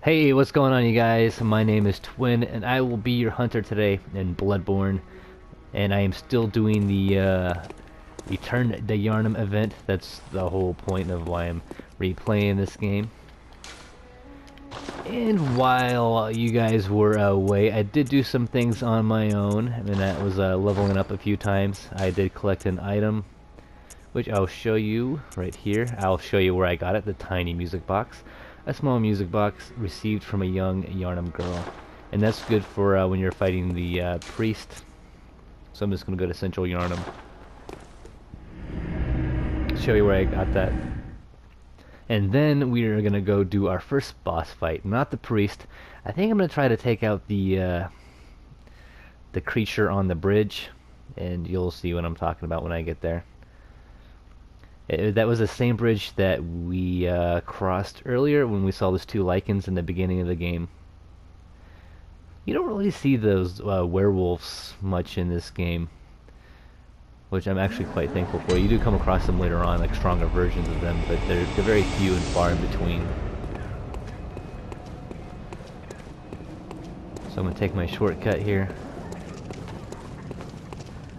Hey, what's going on, you guys? My name is Twin, and I will be your hunter today in Bloodborne. And I am still doing the Yharnam event. That's the whole point of why I'm replaying this game. And while you guys were away, I did do some things on my own, and that was leveling up a few times. I did collect an item, which I'll show you right here. I'll show you where I got it, the tiny music box. A small music box received from a young Yharnam girl. And that's good for when you're fighting the priest. So I'm just going to go to Central Yharnam. Show you where I got that. And then we are going to go do our first boss fight. Not the priest. I think I'm going to try to take out the creature on the bridge. And you'll see what I'm talking about when I get there. That was the same bridge that we crossed earlier when we saw those two lichens in the beginning of the game. You don't really see those werewolves much in this game, which I'm actually quite thankful for. You do come across them later on, like stronger versions of them, but they're very few and far in between. So I'm going to take my shortcut here.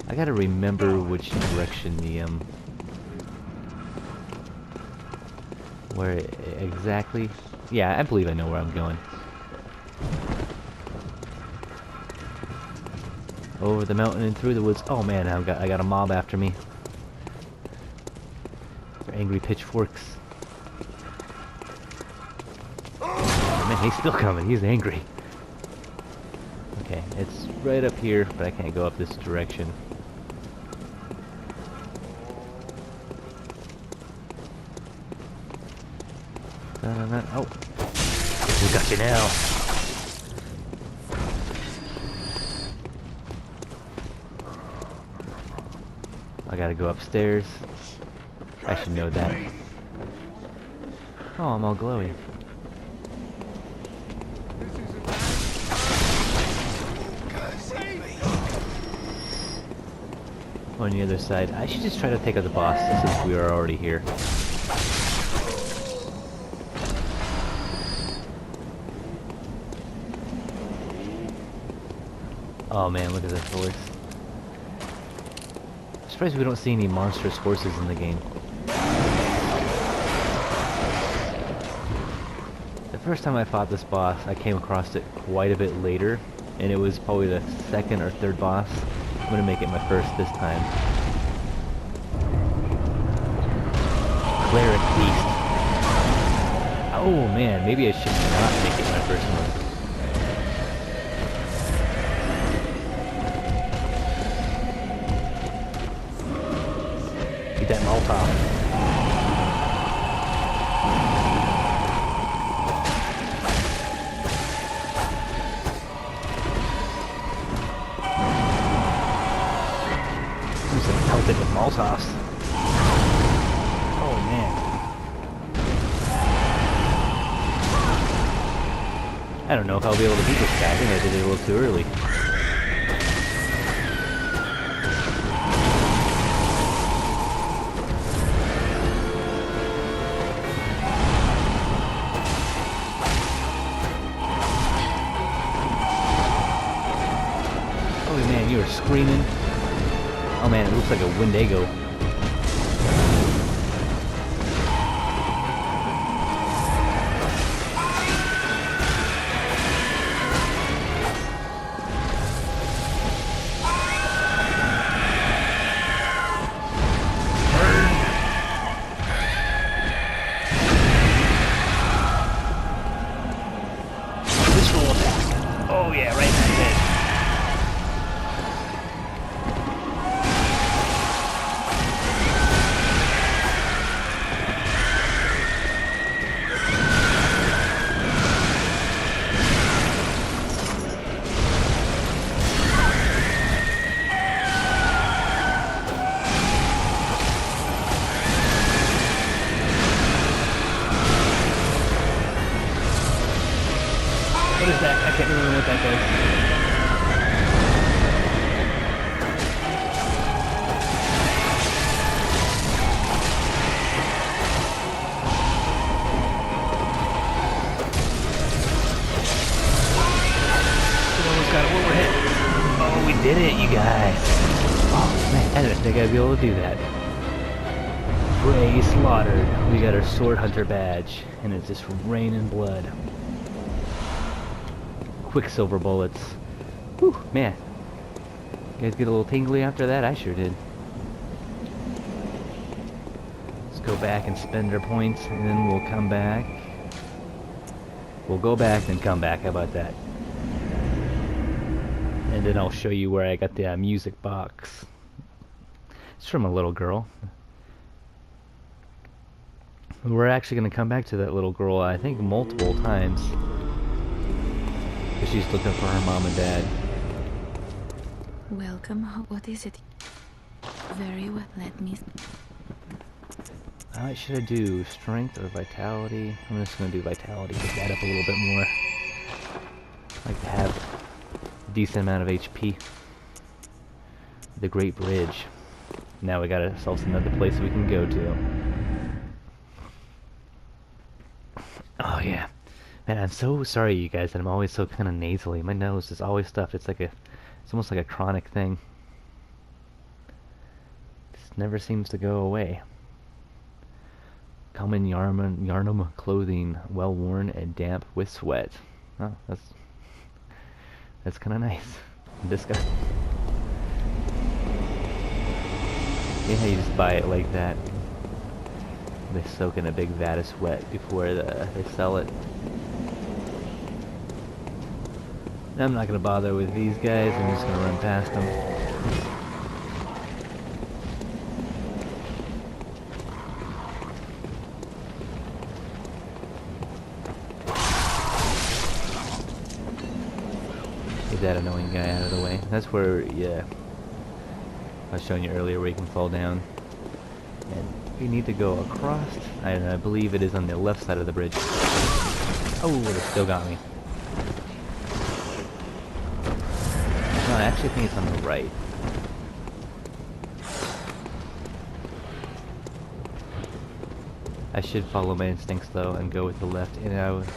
I gotta remember which direction the where exactly? Yeah, I believe I know where I'm going. Over the mountain and through the woods. Oh man, I got a mob after me. They're angry pitchforks. Oh, man, he's still coming. He's angry. Okay, it's right up here, but I can't go up this direction. Oh, we got you now. I gotta go upstairs. I should know that. Oh, I'm all glowy. On the other side, I should just try to take out the boss since we are already here. Oh man, look at this horse. I'm surprised we don't see any monstrous horses in the game. The first time I fought this boss, I came across it quite a bit later, and it was probably the second or third boss. I'm gonna make it my first this time. Cleric beast. Oh man, maybe I should not make it my first one. Get that Molotov. I'm just gonna pelt it with Molotovs. Oh man. I don't know if I'll be able to beat this guy. I think I did it a little too early. Oh man, you were screaming. Oh man, it looks like a Wendigo. Visceral attack. Oh yeah, right in the head. What is that? I can't remember what that does. did it, you guys! Oh man, I didn't think I'd be able to do that. Prey slaughtered. We got our sword hunter badge, and it's just raining blood. Quicksilver bullets. Whew, man. You guys get a little tingly after that? I sure did. Let's go back and spend our points, and then we'll come back. We'll go back and come back. How about that? And then I'll show you where I got the music box. It's from a little girl. We're actually going to come back to that little girl, I think, multiple times. Because she's looking for her mom and dad. Welcome. What is it? Very well. Let me... What should I do? Strength or vitality? I'm just going to do vitality. Get that up a little bit more. I like to have a decent amount of HP. The Great Bridge. Now we got ourselves another place we can go to. Oh yeah. Man, I'm so sorry you guys that I'm always so kind of nasally. My nose is always stuffed. It's almost like a chronic thing. It never seems to go away. Common Yharnam clothing, well worn and damp with sweat. Oh, that's kind of nice. Disgusting. Yeah, you just buy it like that. They soak in a big vat of sweat before they sell it. I'm not going to bother with these guys. I'm just going to run past them. Get that annoying guy out of the way. That's where, yeah, I was showing you earlier where you can fall down. And you need to go across. I believe it is on the left side of the bridge. Oh, it still got me. No, I actually think it's on the right. I should follow my instincts though and go with the left. And I was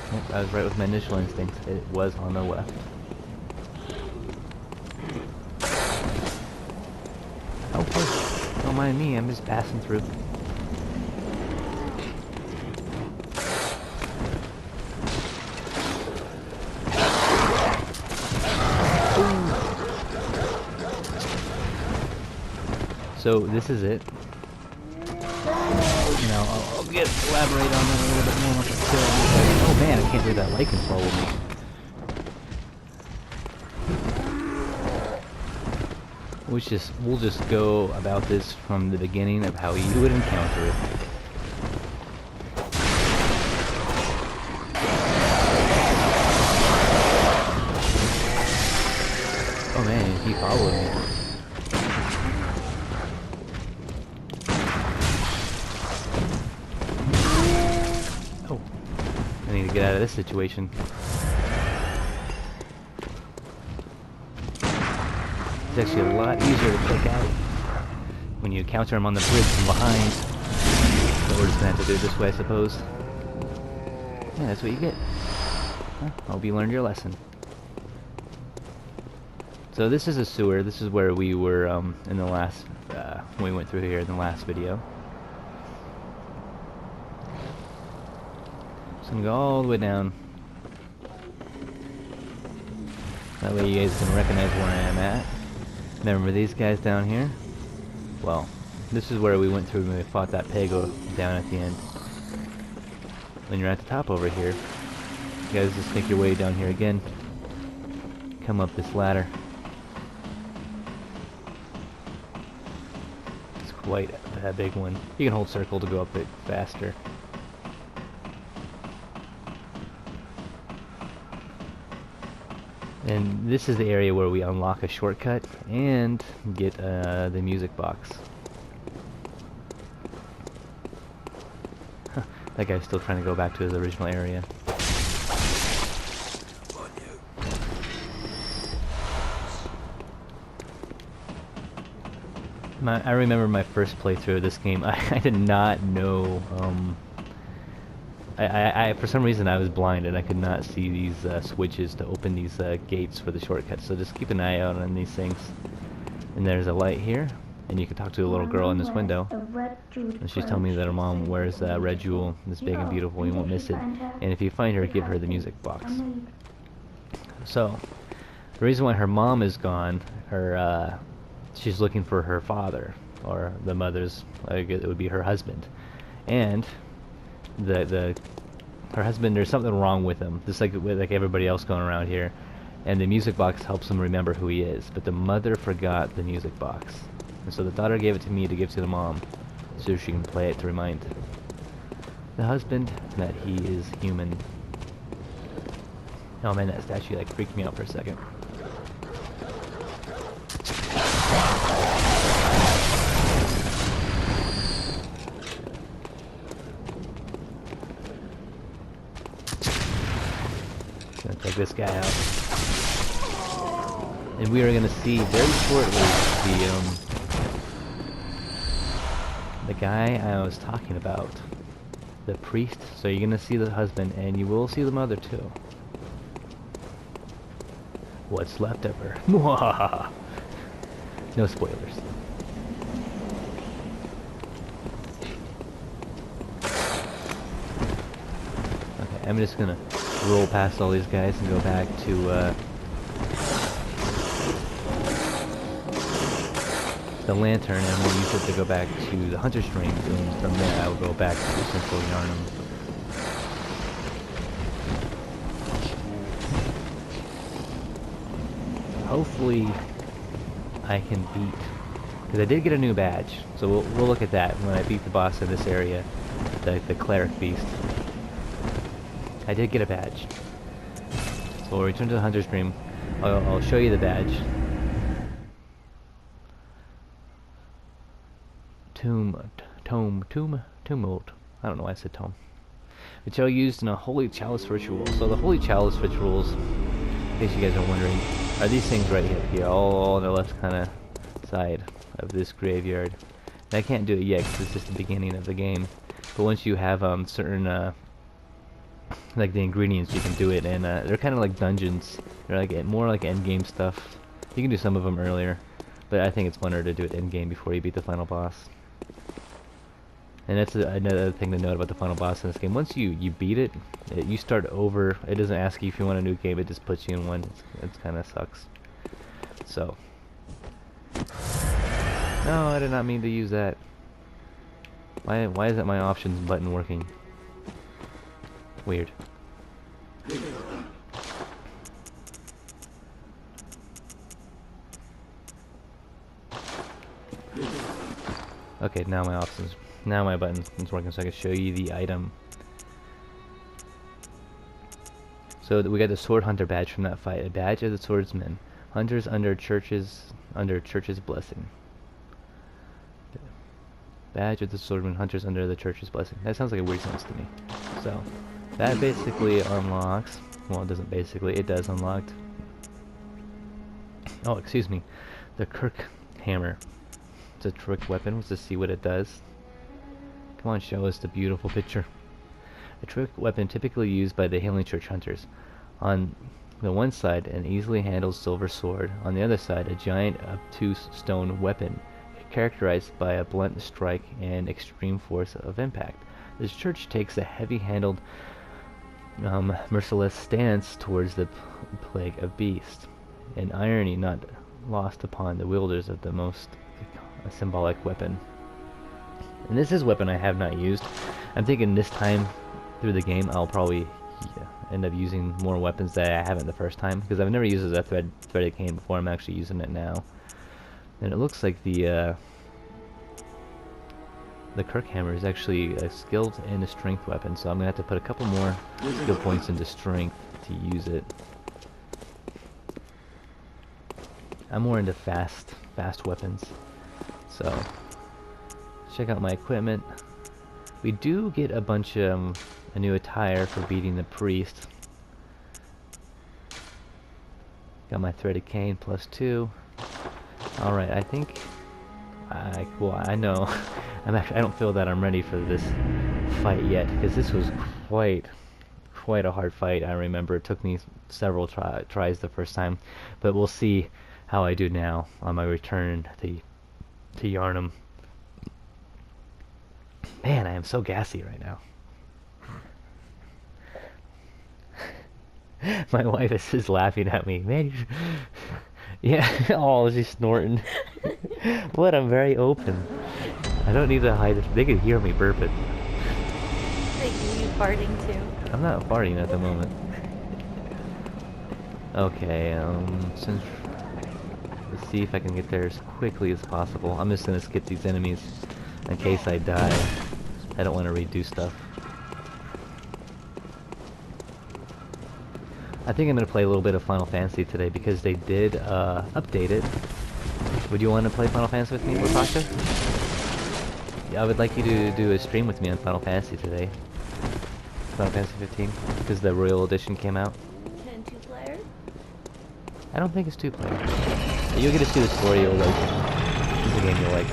right with my initial instincts. It was on the left. Oh, hey, don't mind me. I'm just passing through. So this is it. Now I'll elaborate on that a little bit more once I kill him. Oh man, I can't believe that light can follow me. We'll just go about this from the beginning of how you would encounter it. Oh man, he followed me. I need to get out of this situation. It's actually a lot easier to take out when you encounter him on the bridge from behind. So we're just gonna have to do it this way, I suppose. Yeah, that's what you get. Huh? Hope you learned your lesson. So this is a sewer. This is where we were in the last, when we went through here in the last video. So I'm gonna go all the way down. That way you guys can recognize where I am at. Remember these guys down here? Well, this is where we went through when we fought that Pago down at the end. When you're at the top over here, you guys just make your way down here again. Come up this ladder. It's quite a big one. You can hold circle to go up it faster. And this is the area where we unlock a shortcut and get the music box. That guy's still trying to go back to his original area. I remember my first playthrough of this game. I did not know For some reason I was blind and I could not see these switches to open these gates for the shortcuts. So just keep an eye out on these things. And there's a light here, and you can talk to a little girl in this window. And she's telling me that her mom wears a red jewel, this big and beautiful. You won't miss it. And if you find her, give her the music box. So the reason why her mom is gone, she's looking for her father, or the mother's. It would be her husband, and her husband, there's something wrong with him, just like everybody else going around here, and the music box helps him remember who he is, but the mother forgot the music box, and so the daughter gave it to me to give to the mom so she can play it to remind the husband that he is human. Oh man, that statue like freaked me out for a second. Gonna take this guy out, and we are gonna see very shortly the guy I was talking about, the priest. So you're gonna see the husband, and you will see the mother too. What's left of her? No spoilers. Okay, I'm just gonna roll past all these guys and go back to the lantern, and I'm going to use it to go back to the hunter strings, and from there I will go back to Central Yharnam. Hopefully I can beat, because I did get a new badge, so we'll look at that when I beat the boss in this area, the cleric beast. I did get a badge. So we'll return to the hunter's dream. I'll show you the badge. Tumult. I don't know why I said tome. Which are used in a holy chalice ritual. So the holy chalice rituals, in case you guys are wondering, are these things right here, all on the left kind of side of this graveyard. And I can't do it yet because it's just the beginning of the game. But once you have certain like the ingredients, you can do it, and they're kind of like dungeons. They're like more like end game stuff. You can do some of them earlier, but I think it's funner to do it end game before you beat the final boss. And that's another thing to note about the final boss in this game. Once you beat it, you start over. It doesn't ask you if you want a new game. It just puts you in one. It kind of sucks. So, no, I did not mean to use that. Why isn't my options button working? Weird. Okay, now my button is working, so I can show you the item. So we got the sword hunter badge from that fight. A badge of the swordsman. Hunters under church's blessing. Badge of the swordsman. Hunters under the church's blessing. That sounds like a weird sentence to me. So that basically unlocks. Well, it doesn't basically. It does unlock. Oh, excuse me. The Kirk hammer. It's a trick weapon. Let's just see what it does. Come on, show us the beautiful picture. A trick weapon typically used by the Healing Church hunters. On the one side, an easily handled silver sword. On the other side, a giant obtuse stone weapon, characterized by a blunt strike and extreme force of impact. This church takes a heavy-handled, merciless stance towards the plague of beasts, an irony not lost upon the wielders of the most symbolic weapon. And this is a weapon I have not used. I'm thinking this time through the game I'll probably end up using more weapons that I haven't the first time, because I've never used a threaded cane before. I'm actually using it now. And it looks like the Kirk hammer is actually a skilled and a strength weapon, so I'm gonna have to put a couple more skill points into strength to use it. I'm more into fast weapons. So check out my equipment. We do get a bunch of a new attire for beating the priest. Got my threaded cane +2. Alright, I think I know I don't feel that I'm ready for this fight yet, because this was quite a hard fight. I remember it took me several tries the first time, but we'll see how I do now on my return to Yharnam. Man, I am so gassy right now. My wife is just laughing at me. Man, yeah, oh, she's snorting. What? I'm very open. I don't need to hide it. They could hear me burping. They hear you farting too. I'm not farting at the moment. Okay, since let's see if I can get there as quickly as possible. I'm just gonna skip these enemies in case I die. I don't want to redo stuff. I think I'm gonna play a little bit of Final Fantasy today because they did update it. Would you want to play Final Fantasy with me, Latasha? Yeah, I would like you to do a stream with me on Final Fantasy today. Final Fantasy 15, because the Royal Edition came out. Can 2-player? I don't think it's 2-player. You'll get to see the story you'll like. It's a game you'll like.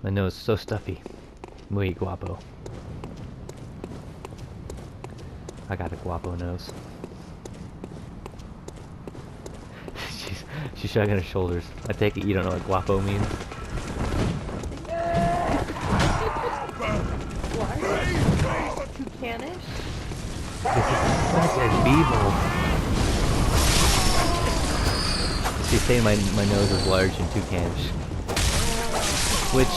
My nose is so stuffy. Muy guapo. I got a guapo nose. She's shrugging her shoulders. I take it you don't know what guapo means. What? Toucanish? This is such a beeble. She's saying my nose is large and toucanish. Which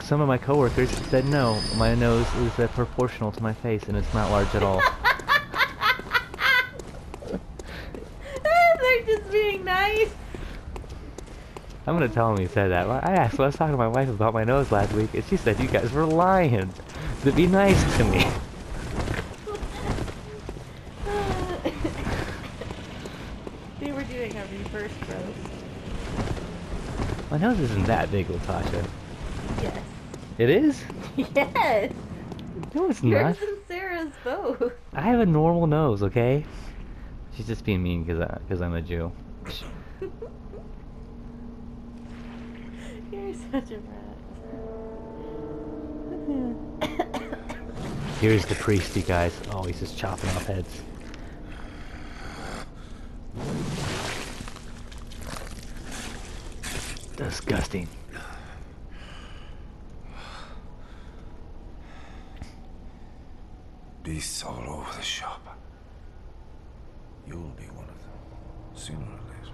some of my coworkers said no, my nose is proportional to my face and it's not large at all. They're just being nice. I'm gonna tell him he said that. I was talking to my wife about my nose last week and she said you guys were lying. To be nice to me. They were doing a reverse roast. My nose isn't that big, Latasha. Yes. It is? Yes. No, it's Yours not. and Sarah's both. I have a normal nose, okay? She's just being mean because I'm a Jew. You're such a rat. Here's the priest, you guys. Oh, he's just chopping off heads. Disgusting. Beasts all over the shop. You'll be one of them, sooner or later.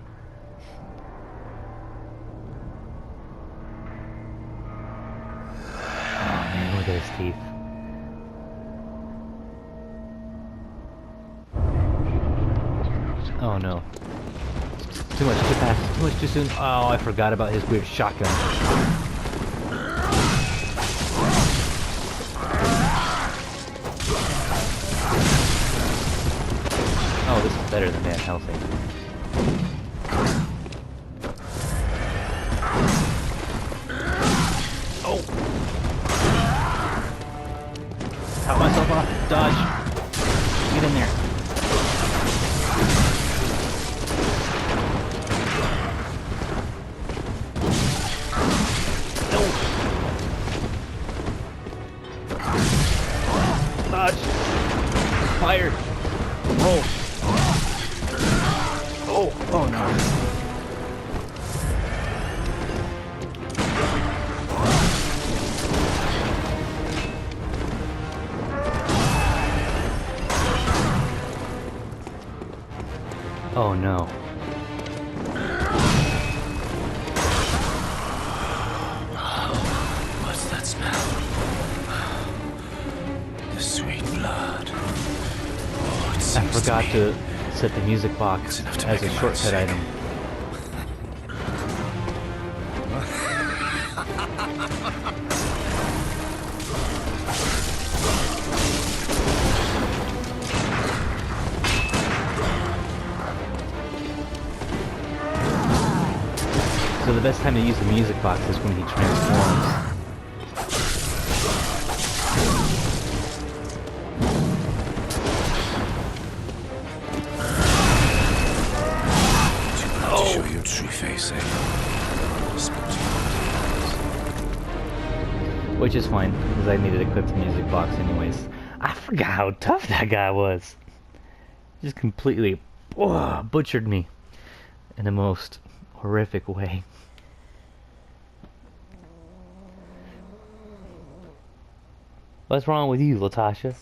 Oh man, look at his teeth. Oh no. Too much too fast, too much too soon. Oh, I forgot about his weird shotgun. Oh, this is better than Van Helsing. Oh! Cut myself off. Dodge. Get in there. No! Dodge. Fire. Roll. Oh no. Oh no. What's that smell? The sweet blood. Oh, it I seems forgot me. to set the music box It's enough to as make a a man shortcut sick. item. So the best time to use the music box is when he transforms. To show your true face, eh? Spooky. which is fine, because I needed to equip the music box anyways. I forgot how tough that guy was. Just completely butchered me in the most horrific way. What's wrong with you, Latasha?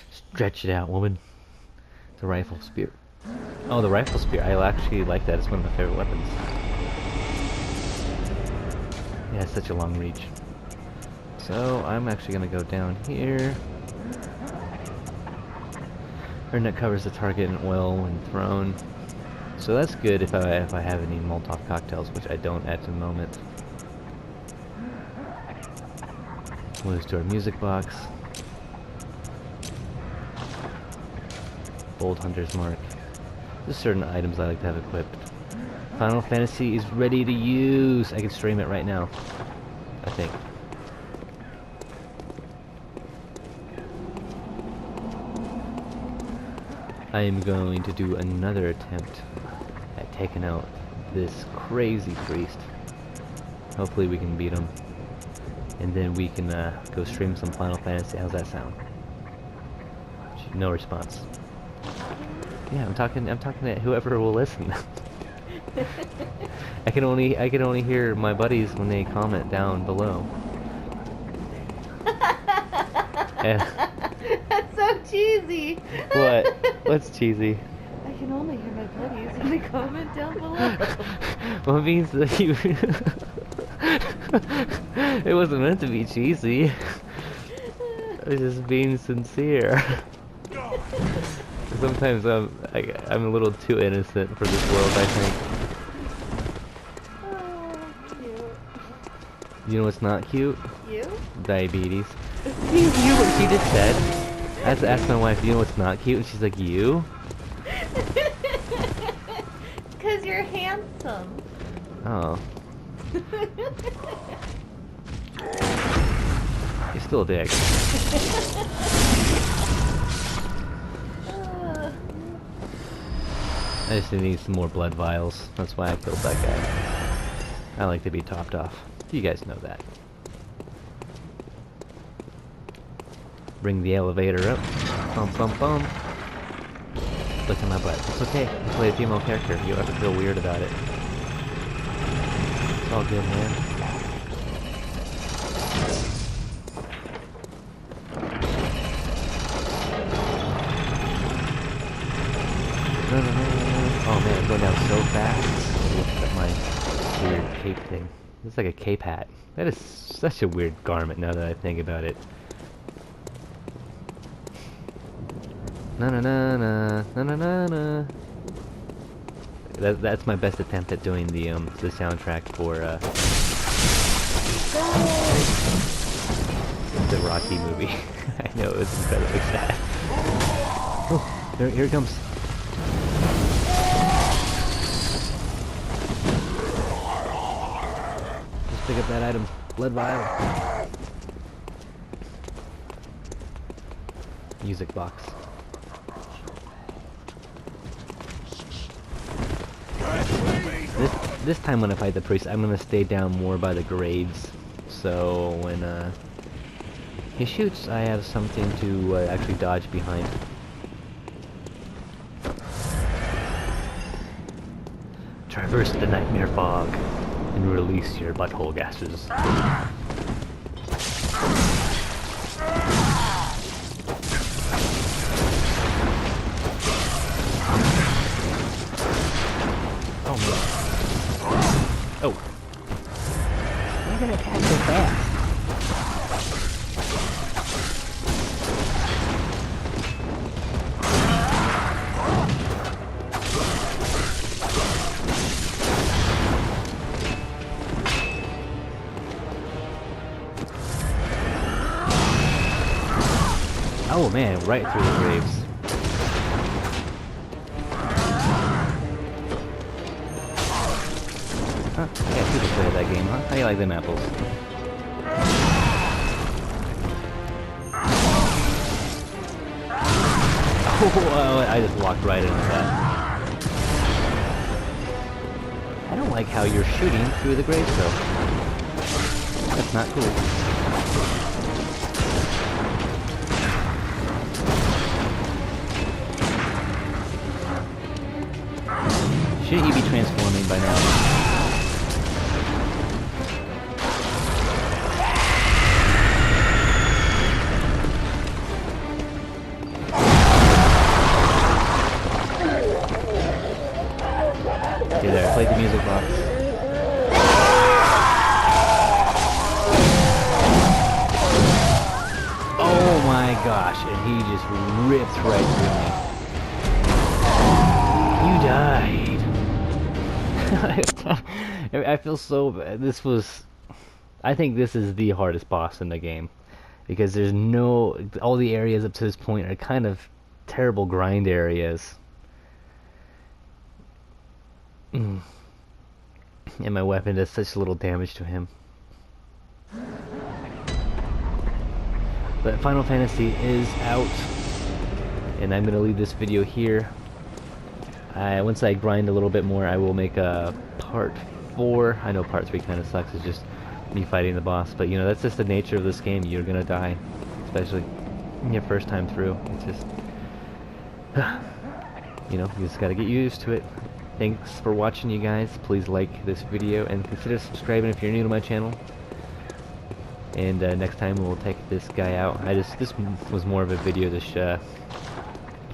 Stretch it out, woman. The rifle spear. Oh, the rifle spear. I actually like that. It's one of my favorite weapons. Yeah, it's such a long reach. So, I'm actually going to go down here. And that covers the target in oil when thrown. So that's good if I have any Molotov cocktails, which I don't at the moment. Moves to our music box. Bold Hunter's Mark. There's certain items I like to have equipped. Final Fantasy is ready to use. I can stream it right now, I think. I am going to do another attempt at taking out this crazy priest. Hopefully we can beat him. And then we can go stream some Final Fantasy. How's that sound? No response. Yeah, I'm talking to whoever will listen. I can only hear my buddies when they comment down below. That's so cheesy. What? What's cheesy? I can only hear my buddies in the comment down below. Well, it means that you... It wasn't meant to be cheesy. I was just being sincere. Sometimes I'm a little too innocent for this world, I think. Oh, cute. You know what's not cute? You? Diabetes. You hear what she just said? I had to ask my wife, you know what's not cute? And she's like, you? 'Cause you're handsome. Oh. You're still a dick. I just need some more blood vials. That's why I killed that guy. I like to be topped off. You guys know that. Bring the elevator up. Bum bum bum. Look at my butt. It's okay. I play a female character. You don't have to feel weird about it. It's all good, man. No, no, no, no, no. Oh man, I'm going down so fast. Look at my weird cape thing. It's like a cape hat. That is such a weird garment now that I think about it. Na na na na na na na na. That's my best attempt at doing the soundtrack for the Rocky movie. I know it was incredibly sad. Oh, here it comes. Let's pick up that item. Blood vial. Music box. This time when I fight the priest, I'm gonna stay down more by the graves, so when he shoots, I have something to actually dodge behind. Traverse the nightmare fog and release your butthole gases. Oh man. Oh. Why did I attack so fast? Oh man, right through the graves. Huh? Yeah, people play that game, huh? How do you like them apples? Oh, I just walked right into that. I don't like how you're shooting through the gravestone. That's not cool. Shouldn't you be transforming by now? Okay, there, I played the music box. Oh my gosh, and he just ripped right through me. You died. I feel so bad. I think this is the hardest boss in the game. Because there's all the areas up to this point are kind of terrible grind areas. And my weapon does such little damage to him. But Final Fantasy is out, and I'm going to leave this video here. Once I grind a little bit more, I will make a part 4. I know part 3 kind of sucks, it's just me fighting the boss, but you know, that's just the nature of this game. You're going to die, especially your first time through. It's just, you know, you just got to get used to it. Thanks for watching, you guys. Please like this video and consider subscribing if you're new to my channel. And next time we'll take this guy out. This was more of a video to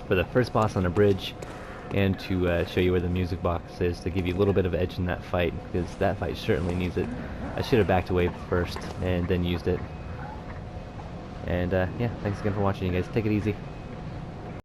for the first boss on a bridge, and to show you where the music box is, to give you a little bit of edge in that fight, because that fight certainly needs it. I should have backed away first and then used it. And yeah, thanks again for watching, you guys. Take it easy.